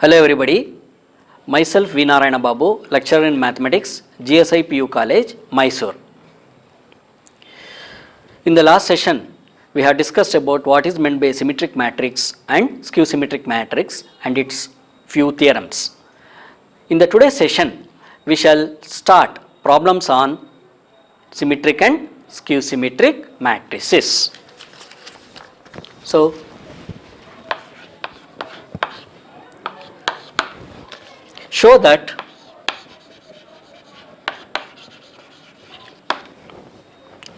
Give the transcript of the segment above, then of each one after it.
Hello everybody, myself V. Narayana Babu, lecturer in mathematics, GSI PU College, Mysore. In the last session, we have discussed about what is meant by a symmetric matrix and skew symmetric matrix and its few theorems. In the today's session, we shall start problems on symmetric and skew symmetric matrices. So, show that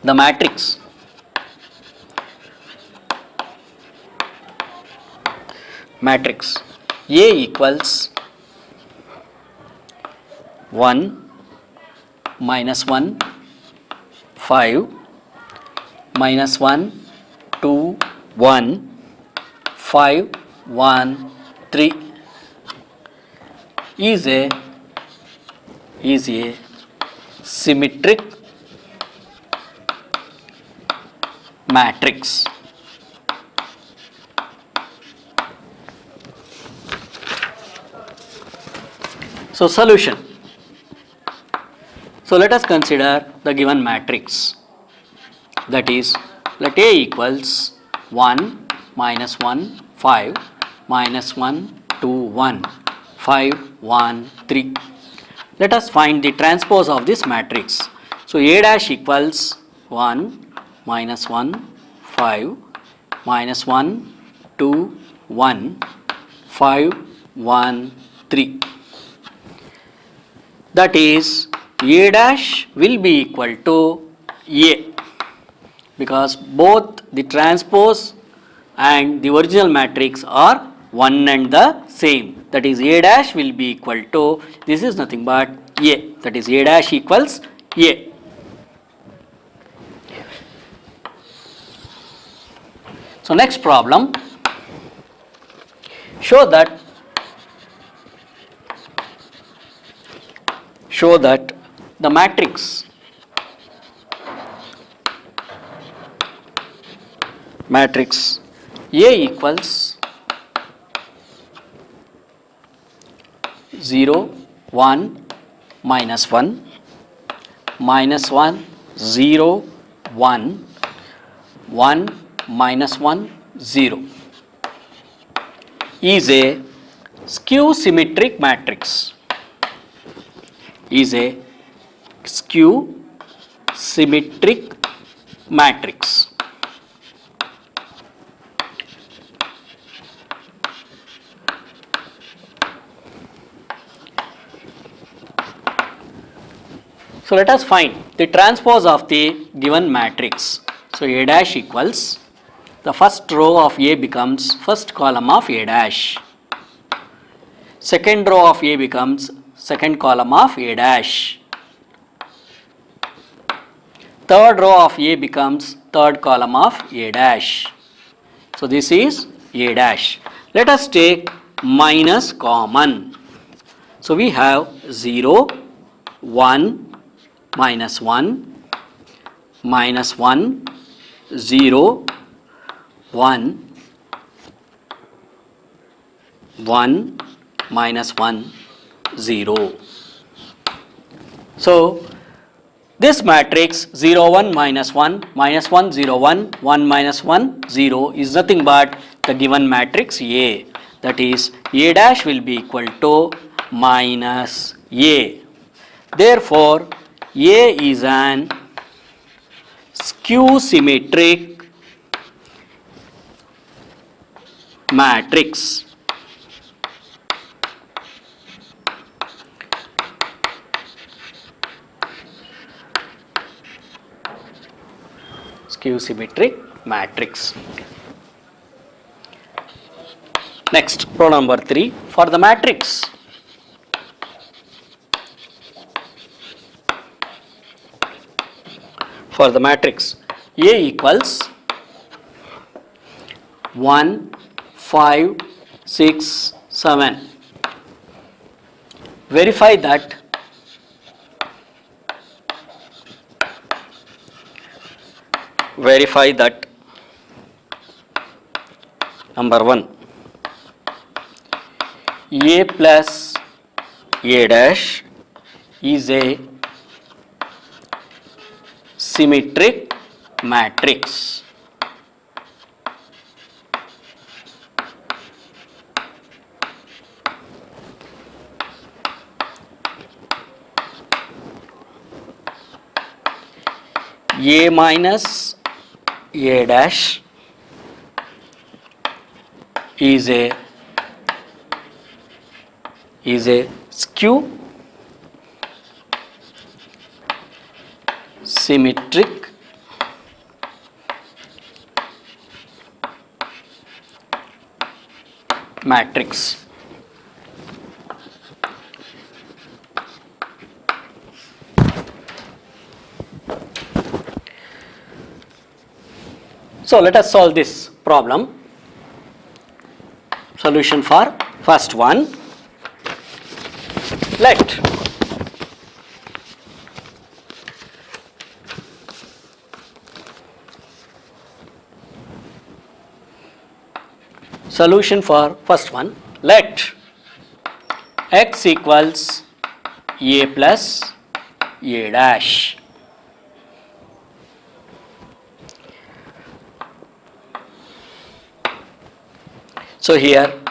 the matrix A equals 1, minus 1, 5, minus 1, 2, 1, 5, 1, 3 is a symmetric matrix. So, solution. So, let us consider the given matrix, that is, let A equals 1, minus 1, 5, minus 1, 2, 1, 5, 1, 3. Let us find the transpose of this matrix. So, A dash equals 1, minus 1, 5, minus 1, 2, 1, 5, 1, 3. That is, A dash will be equal to A, because both the transpose and the original matrix are one and the same. That is, A dash will be equal to, this is nothing but A, that is A dash equals A. So, next problem, show that the matrix A equals 0, 1, minus 1, minus 1, 0, 1, 1, minus 1, 0 is a skew symmetric matrix. So, let us find the transpose of the given matrix. So, A dash equals, the first row of A becomes first column of A dash, second row of A becomes second column of A dash, third row of A becomes third column of A dash. So, this is A dash. Let us take minus common. So, we have 0, 1, minus 1, minus 1, 0, 1, 1, minus 1, 0. So, this matrix 0, 1, minus 1, minus 1, 0, 1, 1, minus 1, 0 is nothing but the given matrix A. That is, A dash will be equal to minus A. Therefore, A is an skew symmetric matrix. Skew symmetric matrix. Next, problem number 3, for the matrix A equals 1, 5, 6, 7. Verify that number 1, A plus A dash is a symmetric matrix. A minus A dash is a skew symmetric matrix. So let us solve this problem. Solution for first one. Let solution for first one. Let x equals a plus a dash. So here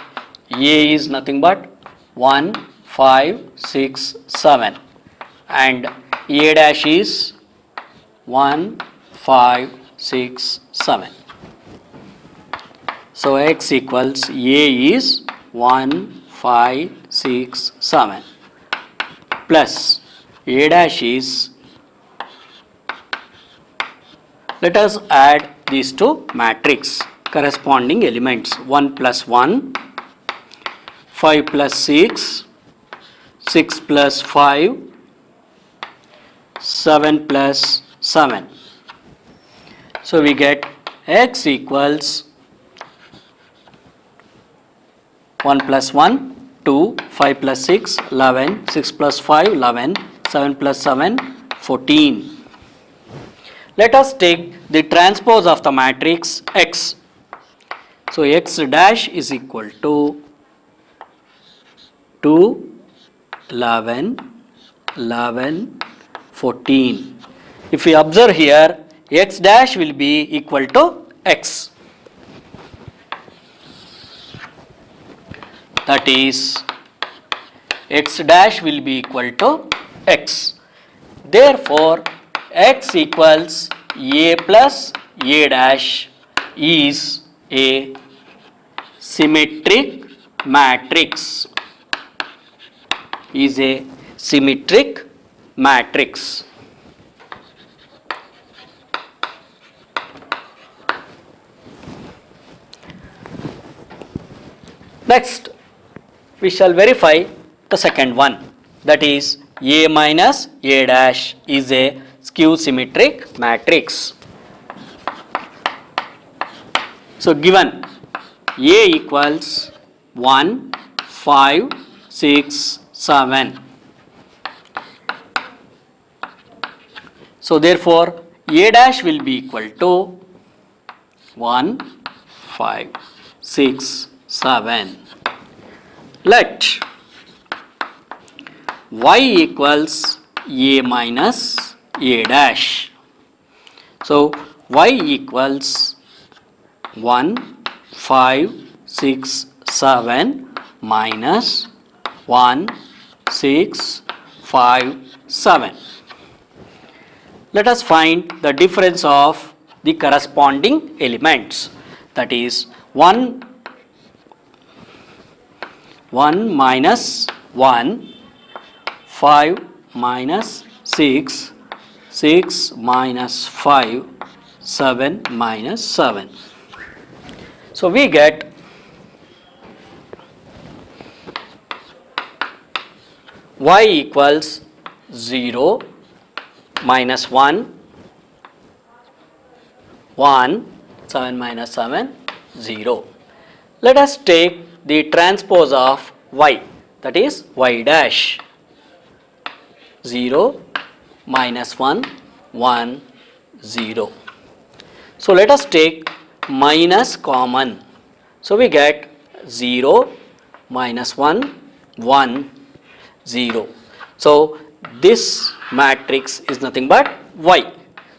a is nothing but 1, 5, 6, 7 and a dash is 1, 5, 6, 7. So x equals a is 1, 5, 6, 7 plus a dash is, let us add these two matrix corresponding elements, 1 plus 1, 5 plus 6, 6 plus 5, 7 plus 7. So we get x equals 1 plus 1, 2, 5 plus 6, 11, 6 plus 5, 11, 7 plus 7, 14. Let us take the transpose of the matrix X. So X dash is equal to 2, 11, 11, 14. If we observe here, X dash will be equal to X. That is, X dash will be equal to X. Therefore, X equals A plus A dash is a symmetric matrix. Is a symmetric matrix. Next, we shall verify the second one, that is A minus A dash is a skew symmetric matrix. So given A equals 1, 5, 6, 7. So therefore A dash will be equal to 1, 5, 6, 7. Let y equals A minus A dash. So y equals 1, 5, 6, 7 minus 1, 6, 5, 7. Let us find the difference of the corresponding elements, that is 1 minus 1, 5 minus 6, 6 minus 5, 7 minus 7. So we get y equals 0, minus 1, 1, 7 minus 7, 0. Let us take the transpose of y, that is y dash. 0, minus 1, 1, 0. So let us take minus common. So we get 0, minus 1, 1, 0. So this matrix is nothing but y.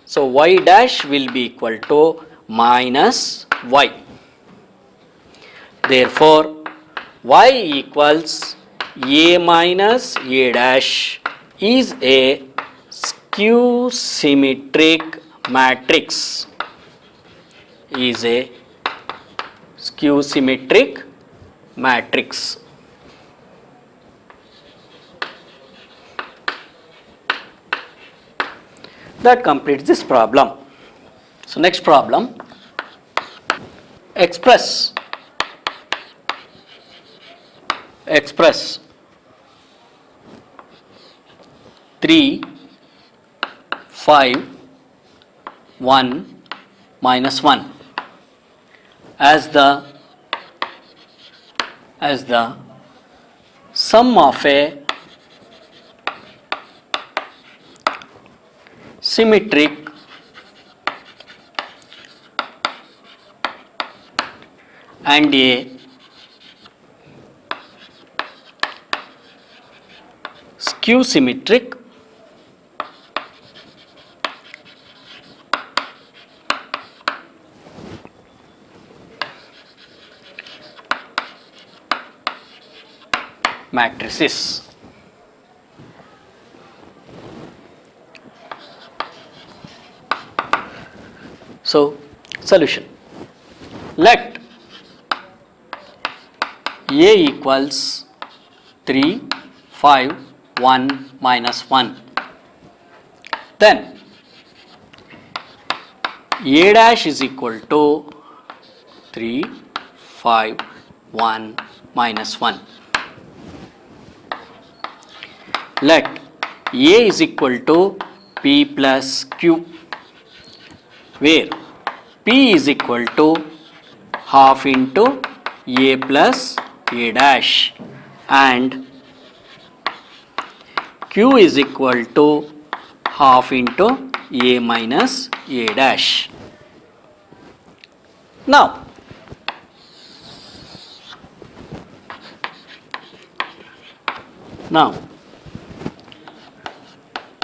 So y dash will be equal to minus y. Therefore, y equals a minus a dash is a skew symmetric matrix. Is a skew symmetric matrix. That completes this problem. So next problem, express 3, 5, 1 minus 1 as the sum of a symmetric and a skew symmetric matrices. So solution, let A equals 3, 5, 1 minus 1, then A dash is equal to 3, 5, 1 minus 1. Let A is equal to P plus Q, where P is equal to half into A plus A dash and Q is equal to half into A minus A dash. Now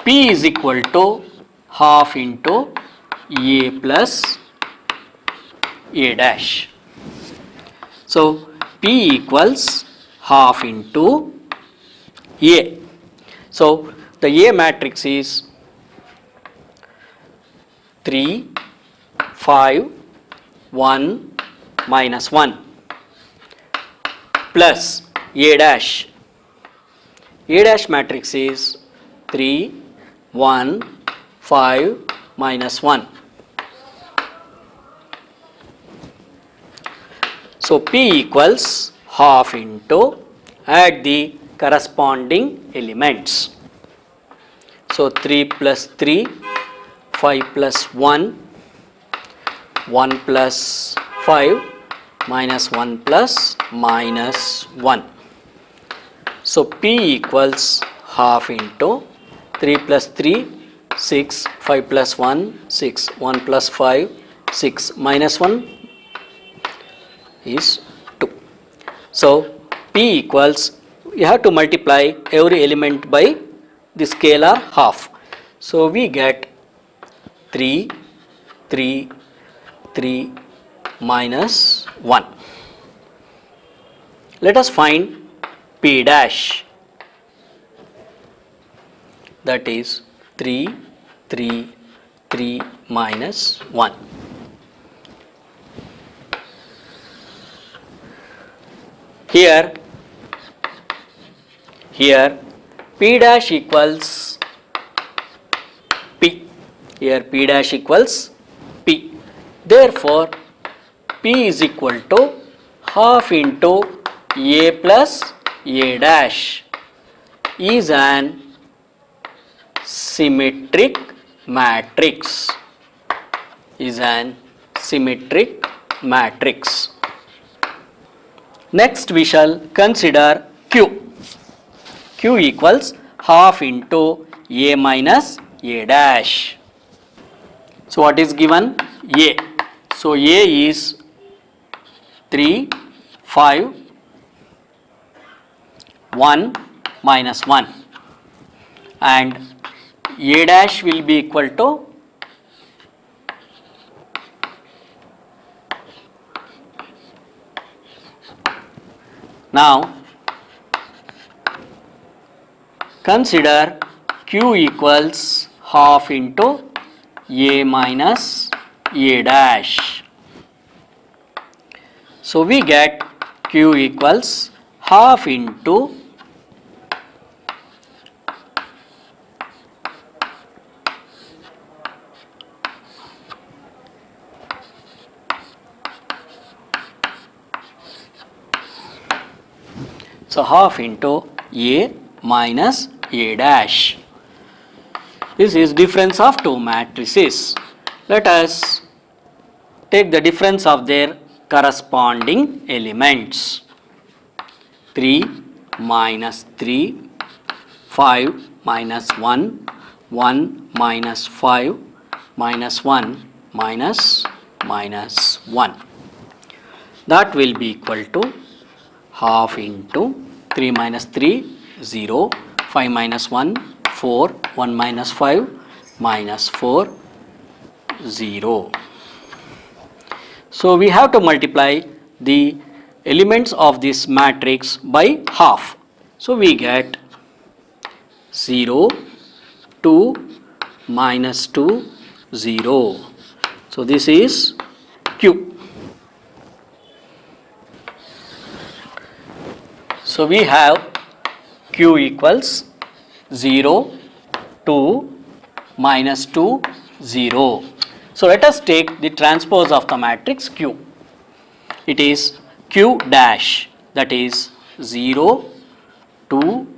P is equal to half into A plus A dash. So P equals half into A. So the A matrix is 3, 5, 1 minus 1 plus A dash. A dash matrix is 3, 1, 5 minus 1. So P equals half into, add the corresponding elements. So 3 plus 3, 5 plus 1, 1 plus 5 minus 1 plus minus 1. So P equals half into 3 plus 3, 6, 5 plus 1, 6, 1 plus 5, 6 minus 1 is 2. So P equals, you have to multiply every element by the scalar half. So we get 3, 3, 3 minus 1. Let us find P dash, that is 3, 3, 3 minus 1. Here P dash equals P. Here P dash equals P. Therefore, P is equal to half into A plus A dash is an symmetric matrix. Is an symmetric matrix. Next we shall consider Q. Q equals half into A minus A dash. So what is given? A. So A is 3, 5, 1 minus 1, and A dash will be equal to now consider Q equals half into A minus A dash. So we get Q equals half into A minus A dash. This is difference of two matrices. Let us take the difference of their corresponding elements. 3 minus 3, 5 minus 1, 1 minus 5, minus 1 minus 1. That will be equal to half into 3 minus 3, 0, 5 minus 1, 4, 1 minus 5, minus 4, 0. So we have to multiply the elements of this matrix by half. So we get 0, 2, minus 2, 0. So this is Q. So we have Q equals 0, 2, minus 2, 0. So let us take the transpose of the matrix Q. It is Q dash, that is 0, 2,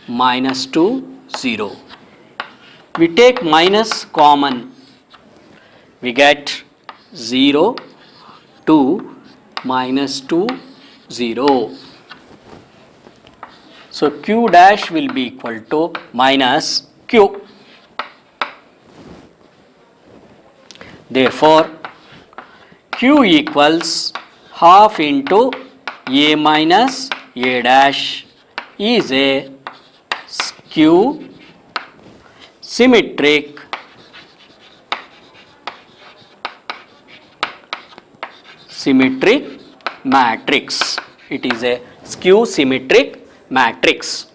minus 2, 0. We take minus common, we get 0, 2, minus 2, 0. So Q dash will be equal to minus Q. Therefore, Q equals half into A minus A dash is a skew symmetric matrix. It is a skew symmetric matrix.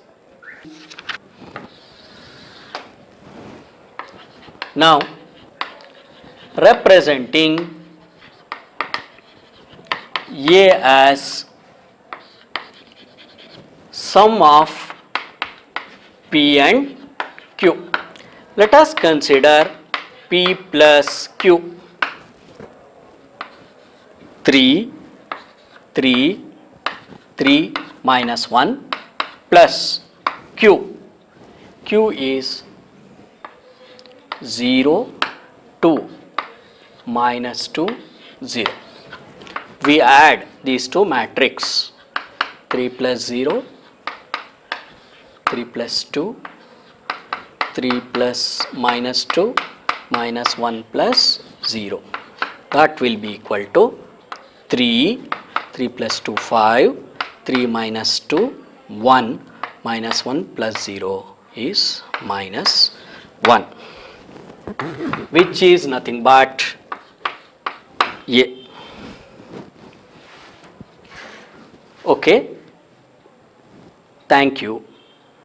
Now, representing A as sum of P and Q. Let us consider P plus Q. 3, 3, 3 minus 1 plus Q. Q is 0, 2, minus 2, 0. We add these two matrix. 3 plus 0, 3 plus 2, 3 plus minus 2, minus 1 plus 0. That will be equal to 3, 3 plus 2, 5, 3 minus 2, 1, minus 1 plus 0 is minus 1, which is nothing but A. Okay, thank you.